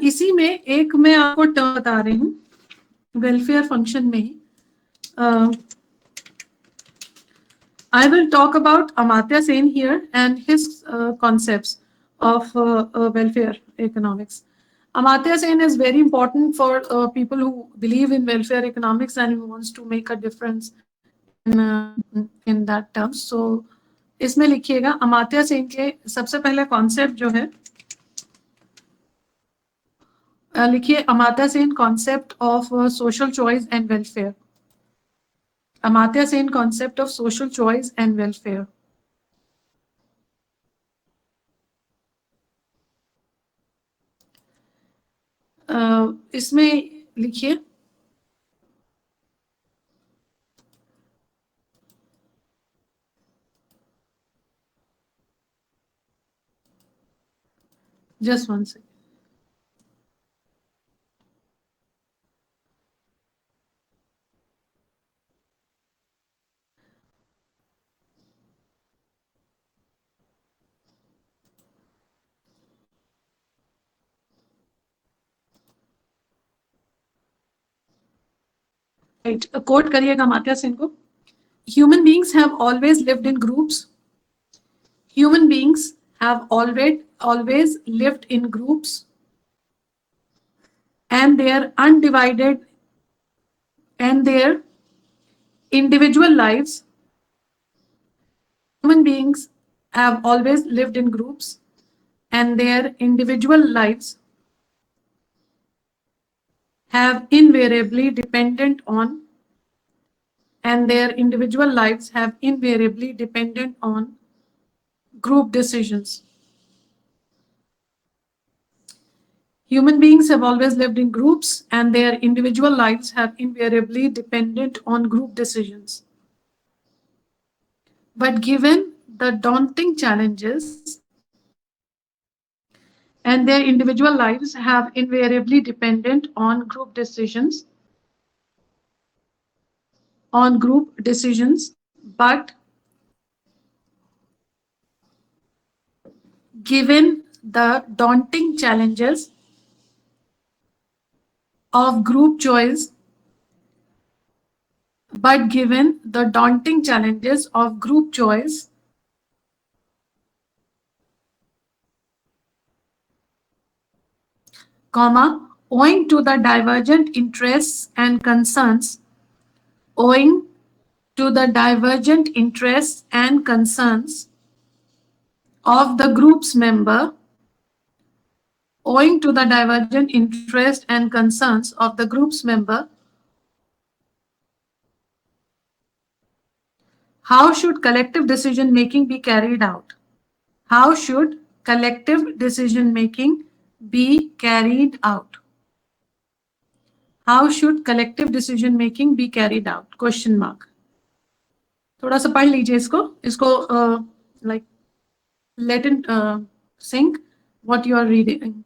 इसी में एक मैं आपको टर्म बता रही हूँ वेलफेयर फंक्शन में ही. I will talk about Amartya Sen here and his concepts of welfare economics. Amartya Sen is very important for people who believe in welfare economics and who wants to make a difference in that term. So इसमें लिखिएगा अमात्या सेन के सबसे पहले concept जो है लिखिए Amatya Sen concept of social choice and welfare. Amartya Sen concept of social choice and welfare. इसमें लिखिए just one second. Right, quote करिएगा अमात्या सेन को. Human beings have always lived in groups. Human beings have always lived in groups, and their undivided and their individual lives. Human beings have always lived in groups, and their individual lives have invariably dependent on group decisions. Human beings have always lived in groups, and their individual lives have invariably dependent on group decisions. But given the daunting challenges, and their individual lives have invariably dependent on group decisions, but given the daunting challenges of group choice, owing to the divergent interests and concerns of the group's member, how should collective decision making be carried out? How should collective decision making be carried out? How should collective decision making be carried out? Question mark. थोड़ा सा पढ़ लीजिए इसको like let it sink what you are reading.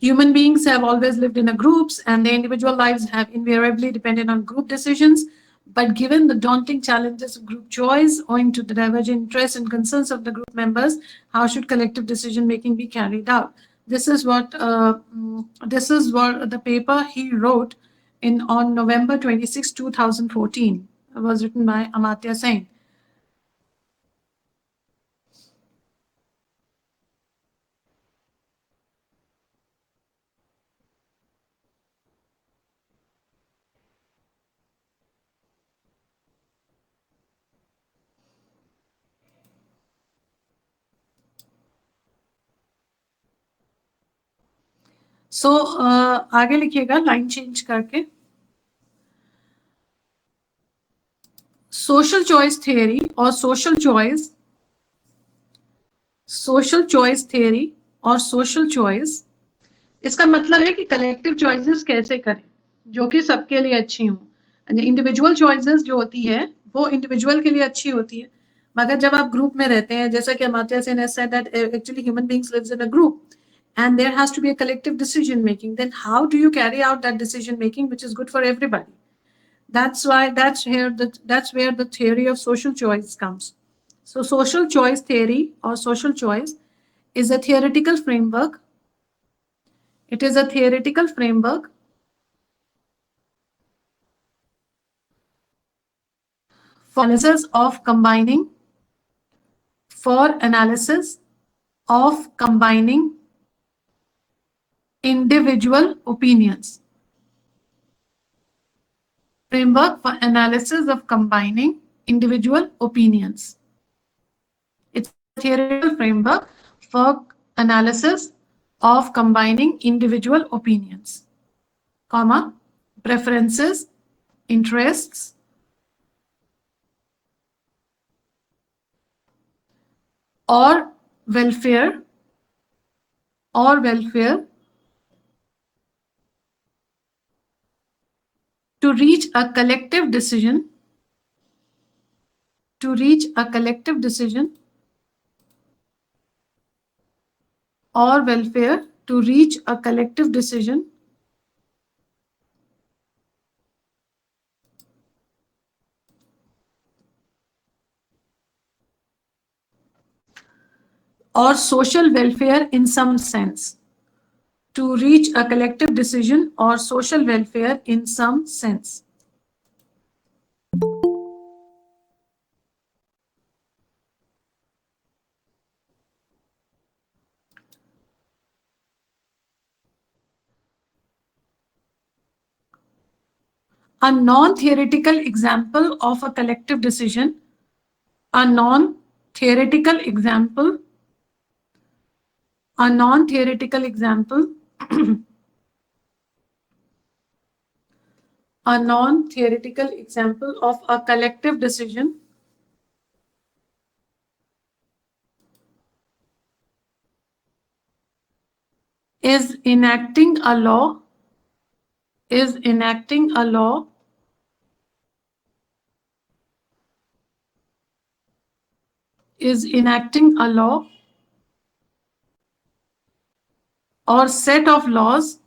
Human beings have always lived in groups, and their individual lives have invariably depended on group decisions. But given the daunting challenges of group choice, owing to the divergent interests and concerns of the group members, how should collective decision making be carried out? This is what the paper he wrote on November 26, 2014. It was written by Amartya Sen. सो आगे लिखिएगा line change करके. Social choice theory और social choice इसका मतलब है कि collective choices कैसे करें जो कि सबके लिए अच्छी हों. इंडिविजुअल चॉइसेस जो होती है वो इंडिविजुअल के लिए अच्छी होती है, मगर जब आप ग्रुप में रहते हैं, जैसा कि Amatya Sen has said that actually human beings lives in a group and there has to be a collective decision making, then how do you carry out that decision making which is good for everybody? That's where the theory of social choice comes. So social choice theory or social choice is a theoretical framework. It is a theoretical framework for analysis of combining individual opinions. Framework for analysis of combining individual opinions. It's a theoretical framework for analysis of combining individual opinions, comma, preferences, interests, or welfare welfare to reach a collective decision to reach a collective decision or welfare to reach a collective decision or social welfare in some sense. To reach a collective decision or social welfare in some sense. A non-theoretical example of a collective decision, a non-theoretical example, a non-theoretical example, a non-theoretical example of a collective decision is enacting a law, is enacting a law is enacting a law or set of laws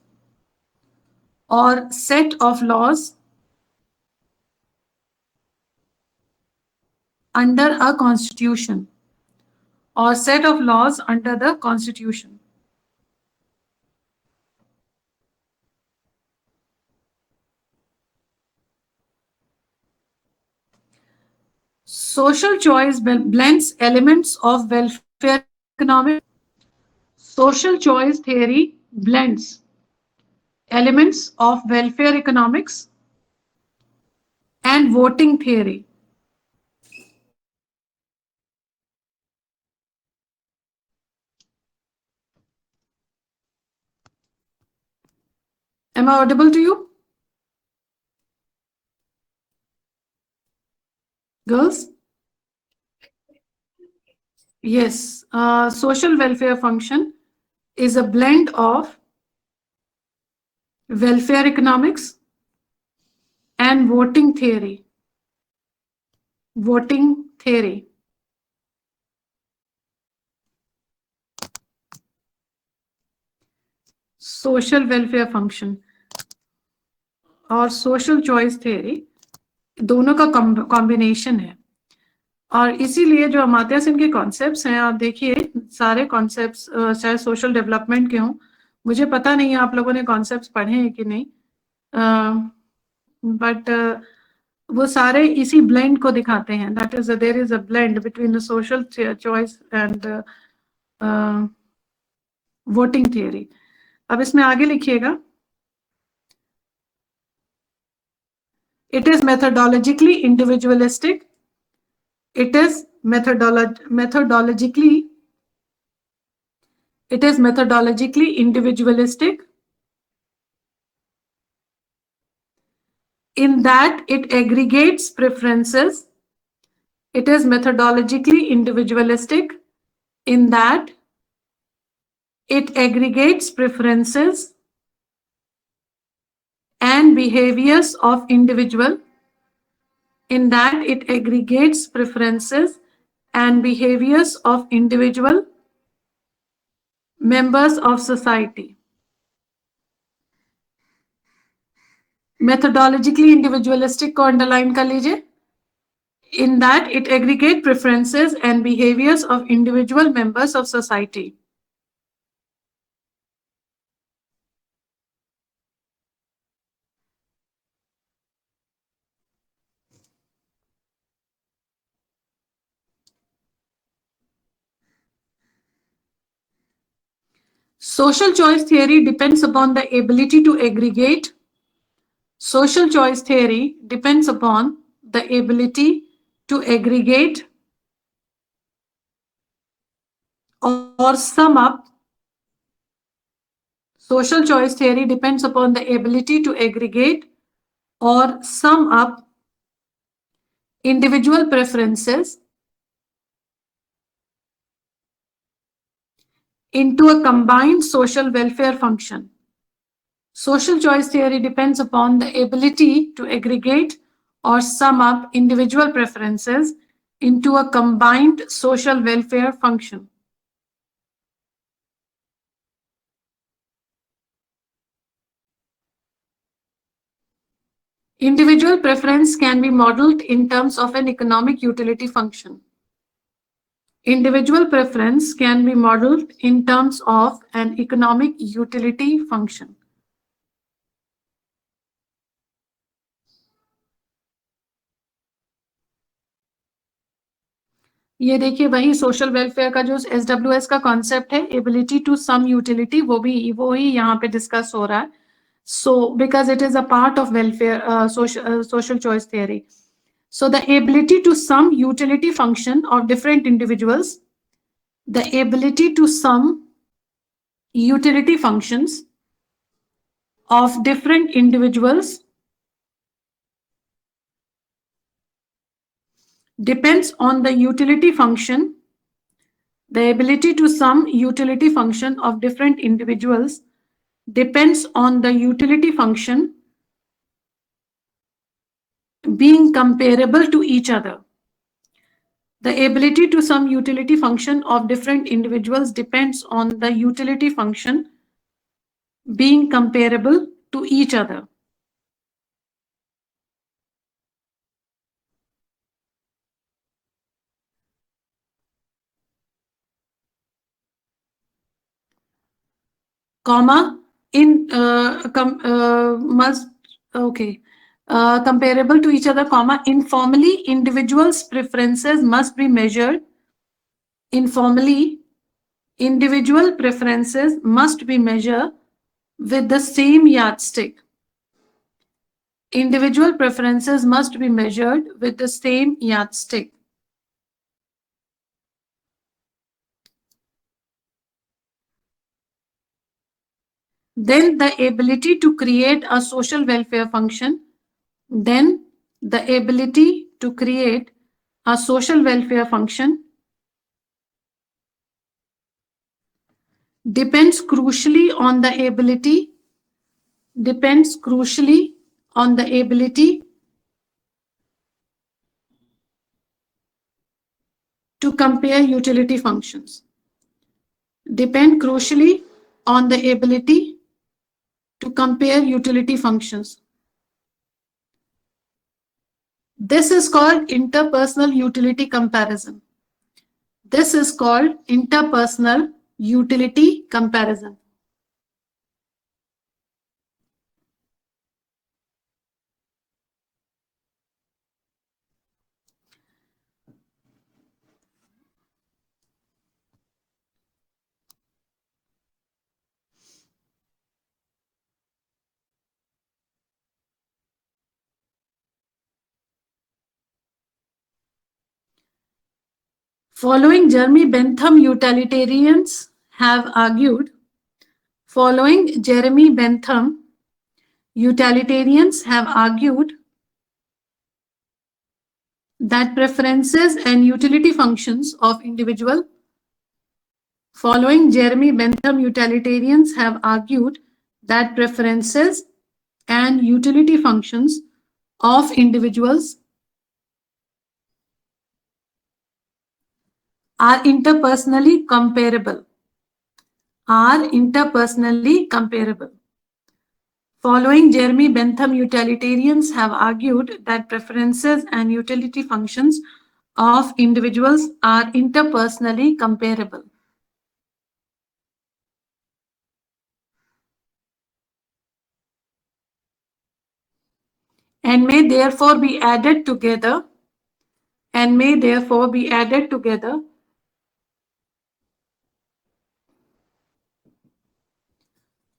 under a constitution or set of laws under the constitution. Social choice blends elements of welfare economics. Social choice theory blends elements of welfare economics and voting theory. Am I audible to you? Girls? Yes. Social welfare function is a blend of welfare economics and voting theory. Voting theory. Social welfare function और social choice theory दोनों का combination है और इसीलिए जो अमात्या सेन के concepts हैं आप देखिए सारे कॉन्सेप्ट्स चाहे सोशल डेवलपमेंट के हों मुझे पता नहीं है आप लोगों ने कॉन्सेप्ट्स पढ़े हैं कि नहीं बट वो सारे इसी ब्लेंड को दिखाते हैं that is there is a blend between the social choice and voting theory अब इसमें आगे लिखिएगा It is methodologically individualistic. It is methodologically individualistic in that it aggregates preferences. It is methodologically individualistic in that it aggregates preferences and behaviors of individual in that it aggregates preferences and behaviors of individual members of society. Methodologically individualistic को underline कर लीजिए in that it aggregates preferences and behaviors of individual members of society. Social choice theory depends upon the ability to aggregate. Social choice theory depends upon the ability to aggregate or sum up. Social choice theory depends upon the ability to aggregate or sum up individual preferences into a combined social welfare function. Social choice theory depends upon the ability to aggregate or sum up individual preferences into a combined social welfare function. Individual preference can be modeled in terms of an economic utility function. Individual preference can be modeled in terms of an economic utility function. ये देखिए वही social welfare का जो SWS का concept है, ability to some utility, वो ही यहाँ पे डिस्कस हो रहा है. So because it is a part of welfare social choice theory. So the ability to sum utility function of different individuals, the ability to sum utility functions of different individuals depends on the utility function. The ability to sum utility function of different individuals depends on the utility function being comparable to each other. The ability to sum utility function of different individuals depends on the utility function being comparable to each other. Comma in must okay comparable to each other, comma informally individuals preferences must be measured. Informally individual preferences must be measured with the same yardstick. Individual preferences must be measured with the same yardstick. Then the ability to create a social welfare function. Then the ability to create a social welfare function depends crucially on the ability to compare utility functions. Depend crucially on the ability to compare utility functions. This is called interpersonal utility comparison. This is called interpersonal utility comparison. Following Jeremy Bentham, utilitarians have argued that preferences and utility functions of individual. Following Jeremy Bentham, utilitarians have argued that preferences and utility functions of individuals are interpersonally comparable. Following Jeremy Bentham, utilitarians have argued that preferences and utility functions of individuals are interpersonally comparable and may therefore be added together and may therefore be added together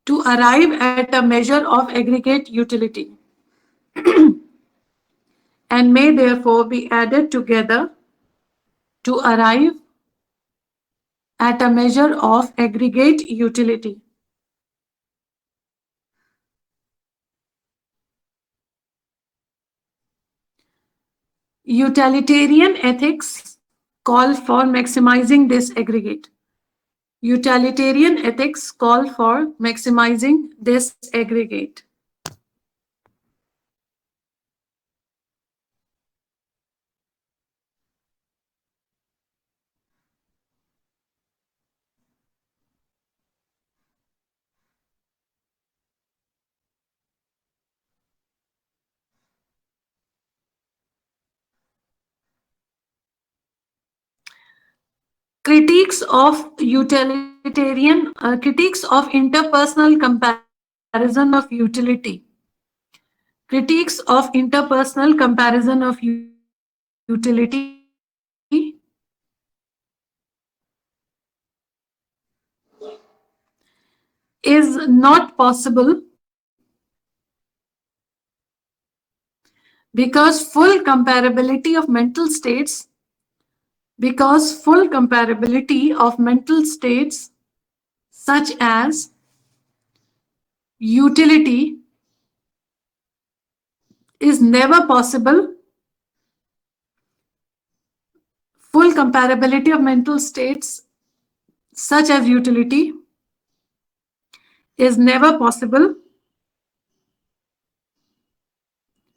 to arrive at a measure of aggregate utility and may therefore be added together to arrive at a measure of aggregate utility. Utilitarian ethics call for maximizing this aggregate. Utilitarian ethics call for maximizing this aggregate. Critiques of interpersonal comparison of utility. Critiques of interpersonal comparison of utility is not possible because full comparability of mental states such as utility is never possible. Full comparability of mental states such as utility is never possible,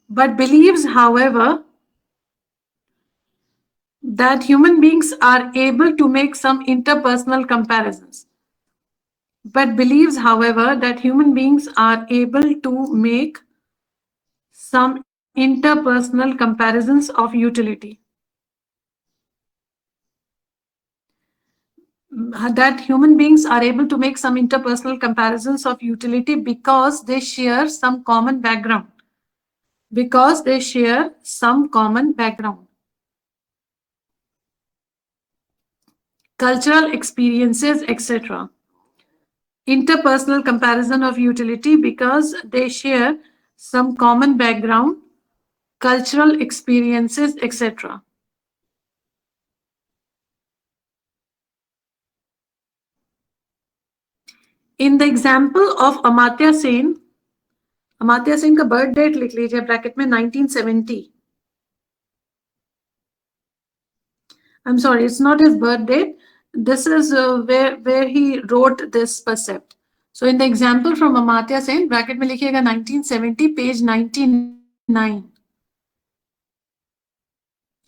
but believes, however, that human beings are able to make some interpersonal comparisons. But believes, however, that human beings are able to make some interpersonal comparisons of utility. That human beings are able to make some interpersonal comparisons of utility because they share some common background. Because they share some common background. Cultural experiences, etc. Interpersonal comparison of utility because they share some common background, cultural experiences, etc. In the example of Amartya Sen का birth date लिख लीजिए bracket में 1970. I'm sorry, it's not his birth date. This is where he wrote this percept. So in the example from Amartya Sen, bracket में लिखिएगा 1970, page 99.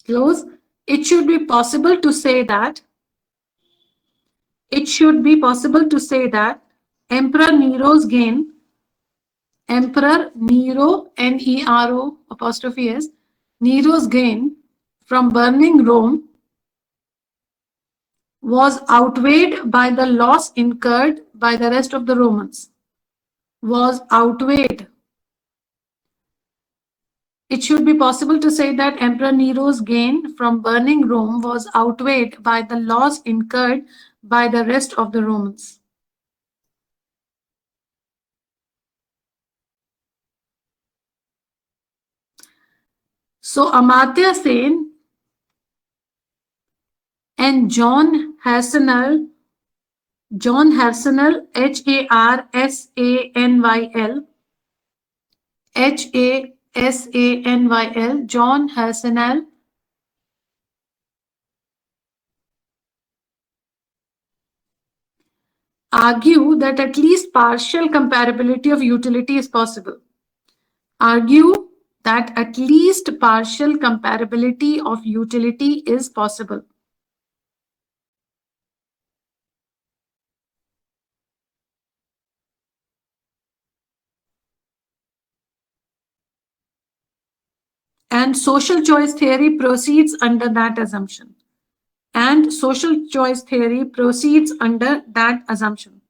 Close. It should be possible to say that Emperor Nero's gain, Emperor Nero, Nero apostrophe S, Nero's gain from burning Rome was outweighed by the loss incurred by the rest of the Romans. Was outweighed. It should be possible to say that Emperor Nero's gain from burning Rome was outweighed by the loss incurred by the rest of the Romans. So Amartya Sen and John Harsanel, Harsanyl, Harsanyl, John Harsanel, argue that at least partial comparability of utility is possible. Argue that at least partial comparability of utility is possible. and social choice theory proceeds under that assumption. And social choice theory proceeds under that assumption.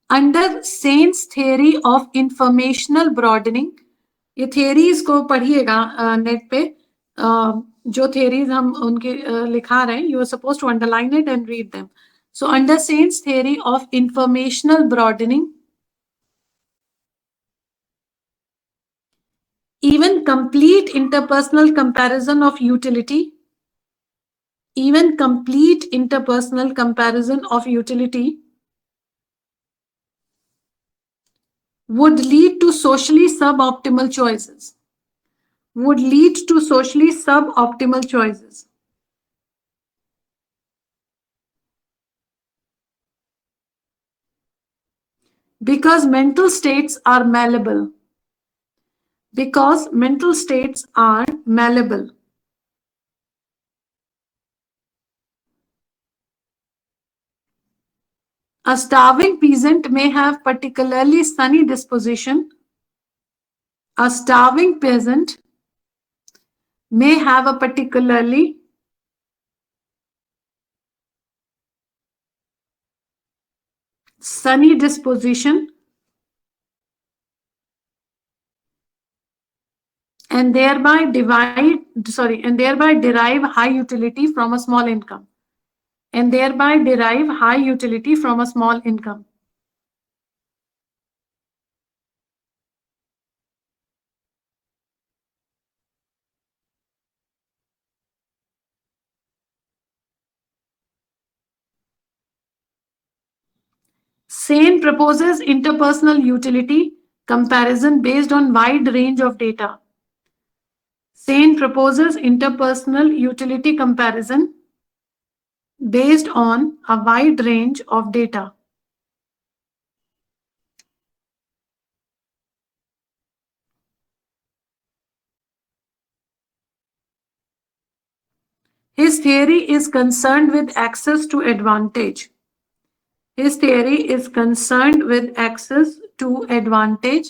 Under Sain's theory of informational broadening, ये theories को पढ़िएगा net पे, जो theories हम उनके लिखा रहे हैं, you are supposed to underline it and read them. So under Sain's theory of informational broadening, even complete interpersonal comparison of utility, even complete interpersonal comparison of utility would lead to socially suboptimal choices. Would lead to socially suboptimal choices. Because mental states are malleable. Because mental states are malleable. A starving peasant may have particularly sunny disposition. A starving peasant may have a particularly sunny disposition and thereby derive high utility from a small income. And thereby derive high utility from a small income. Sain proposes interpersonal utility comparison based on wide range of data. Sain proposes interpersonal utility comparison based on a wide range of data. His theory is concerned with access to advantage. His theory is concerned with access to advantage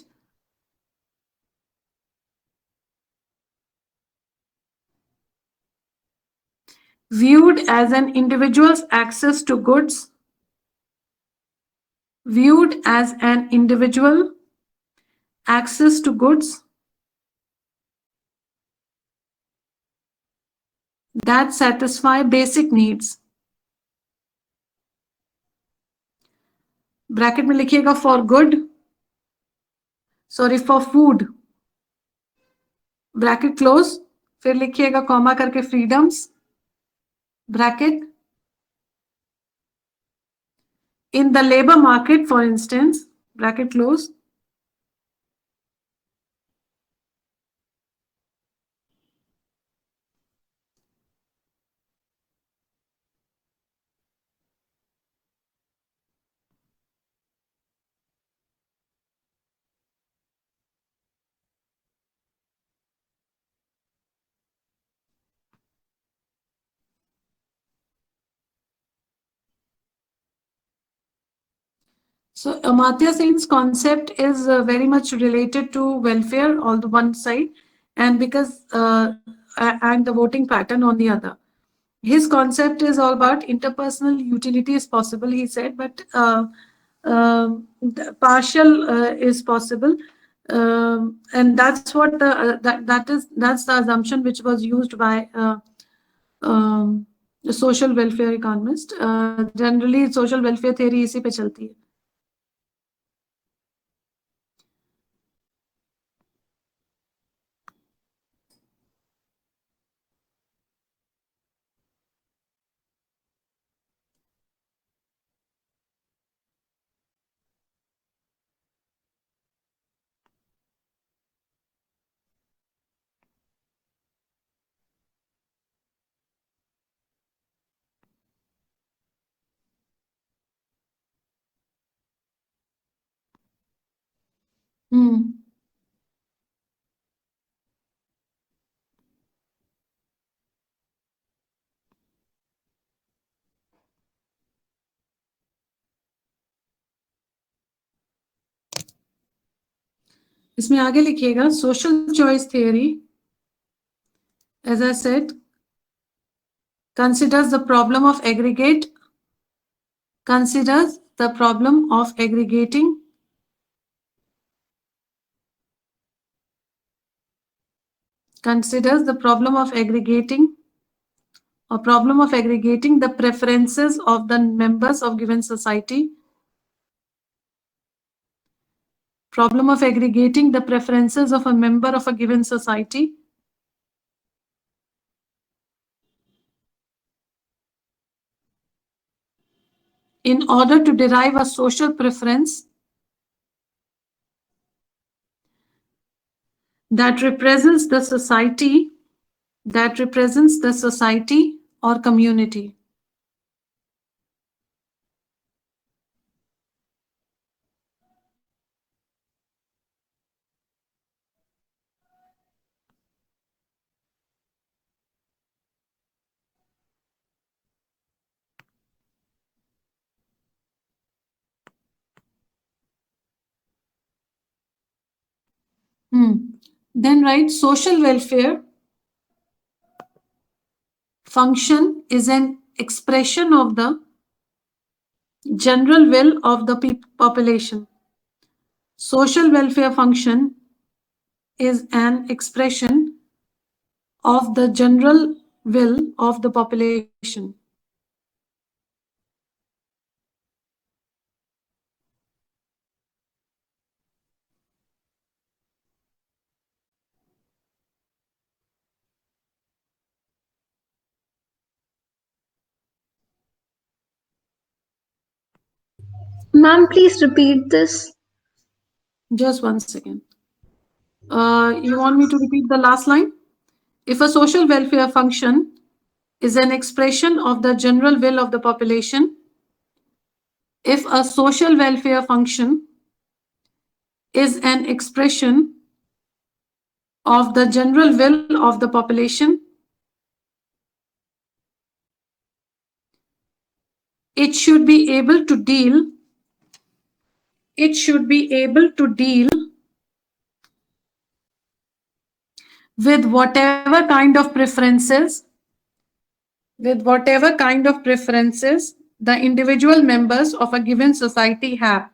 viewed as an individual's access to goods, viewed as an individual access to goods that satisfy basic needs. Bracket में लिखिएगा for good, sorry for food, bracket close, फिर लिखिएगा comma करके freedoms, bracket in the labor market, for instance, bracket close, so Amartya Sen's concept is very much related to welfare on the one side, and because and the voting pattern on the other. His concept is all about interpersonal utility is possible, he said, but partial is possible, and that's what that's the assumption which was used by the social welfare economist. Generally, social welfare theory इसी पे चलती है. Hmm. इसमें आगे लिखिएगा social choice theory, as I said, considers the problem of aggregating the preferences of the members of given society. Problem of aggregating the preferences of a member of a given society in order to derive a social preference that represents the society or community. Then right, social welfare function is an expression of the general will of the population. Social welfare function is an expression of the general will of the population. Ma'am, please repeat this. Just one second. You want me to repeat the last line? If a social welfare function is an expression of the general will of the population, if a social welfare function is an expression of the general will of the population, it should be able to deal with whatever kind of preferences the individual members of a given society have.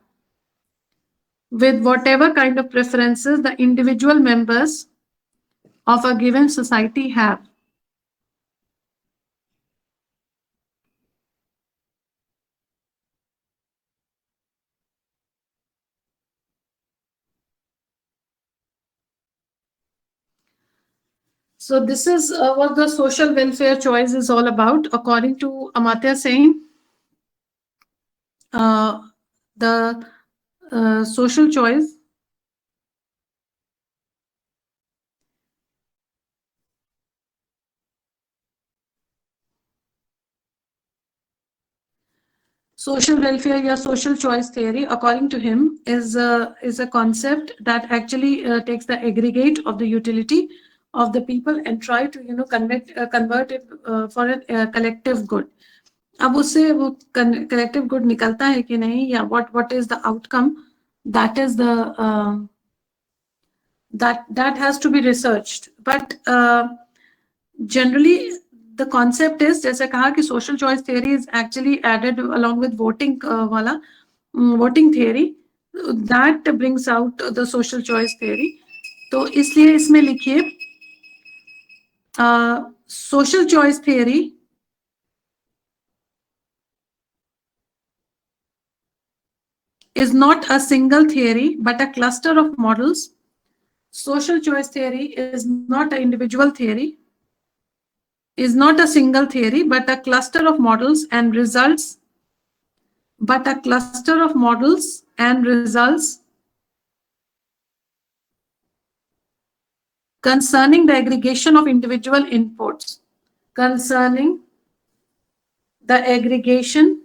With whatever kind of preferences the individual members of a given society have. So this is what the social welfare choice is all about. According to Amartya Sen, the social choice social welfare या social choice theory, according to him, is a concept that actually takes the aggregate of the utility of the people and try to convert it for a collective good. अब उससे वो collective good निकलता है कि नहीं, या what is the outcome, that is the that has to be researched. But generally the concept is, जैसे कहा कि social choice theory is actually added along with voting वाला voting theory, that brings out the social choice theory. तो इसलिए इसमें लिखिए social choice theory is not a single theory but a cluster of models. Social choice theory is not an individual theory, is not a single theory but a cluster of models and results concerning the aggregation of individual inputs. Concerning the aggregation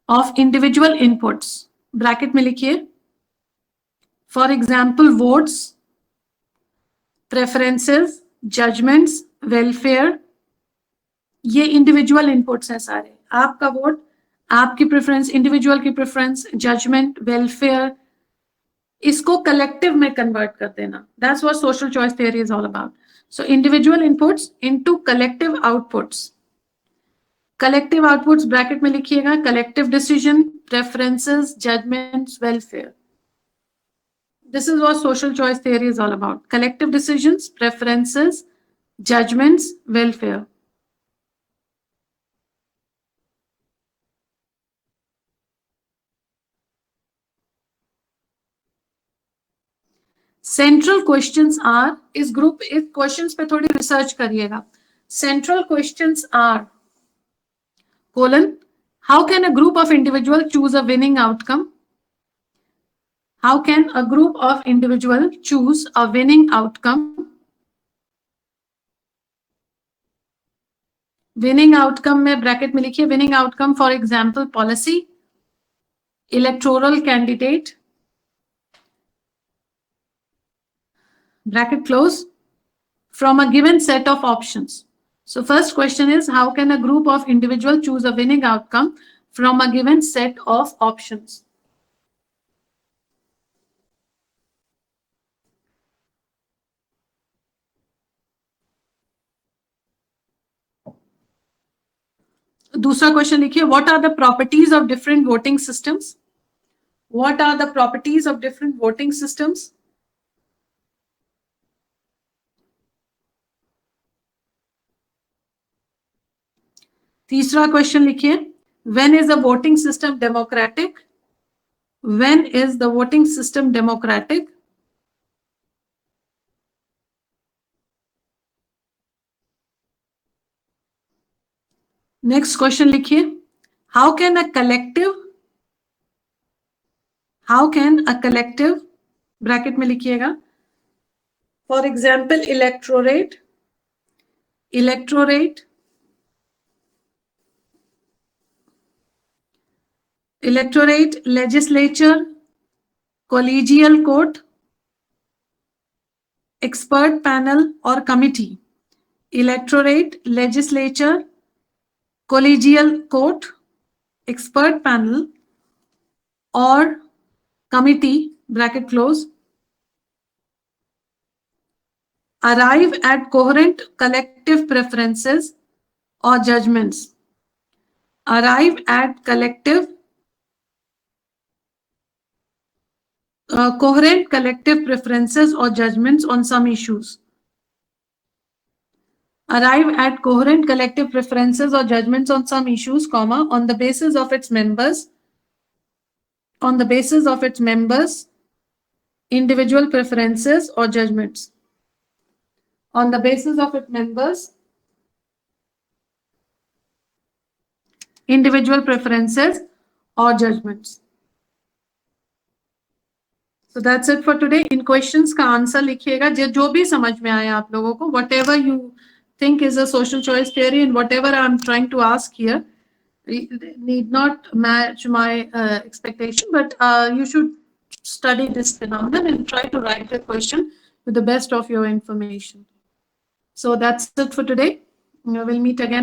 of individual inputs. Bracket में लिखिए. For example, votes, preferences, judgments, welfare. ये individual inputs हैं सारे. आपका vote आपकी preference, individual की preference, judgement, welfare, इसको collective में कन्वर्ट कर देना. That's what social choice theory is all about. So individual inputs into collective outputs. Collective outputs bracket में लिखिएगा, collective decision, preferences, judgements, welfare. This is what social choice theory is all about. Collective decisions, preferences, judgments, welfare. Central questions are, इस group इस questions पे थोड़ी research करिएगा. Central questions are colon, how can a group of individual choose a winning outcome? How can a group of individual choose a winning outcome? Winning outcome में bracket में लिखिए, winning outcome for example policy, electoral candidate, bracket close, from a given set of options. So first question is, how can a group of individuals choose a winning outcome from a given set of options? दूसरा question लिखिए, what are the properties of different voting systems? What are the properties of different voting systems? तीसरा question लिखिए, when is the voting system democratic? When is the voting system democratic? Next question लिखिए, how can a collective bracket में लिखिएगा, for example electorate, legislature, collegial court, expert panel or committee. Electorate, legislature, collegial court, expert panel or committee, bracket close. Arrive at coherent collective preferences or judgments. Arrive at coherent collective preferences or judgments on some issues. Arrive at coherent collective preferences or judgments on some issues, comma, on the basis of its members, individual preferences or judgments. On the basis of its members, individual preferences or judgments. So that's it for today. In questions का answer लिखिएगा जो भी समझ में आए आप लोगों को, whatever you think is a social choice theory and whatever I'm trying to ask here need not match my expectation, but you should study this phenomenon and try to write the question with the best of your information. So that's it for today. We'll meet again.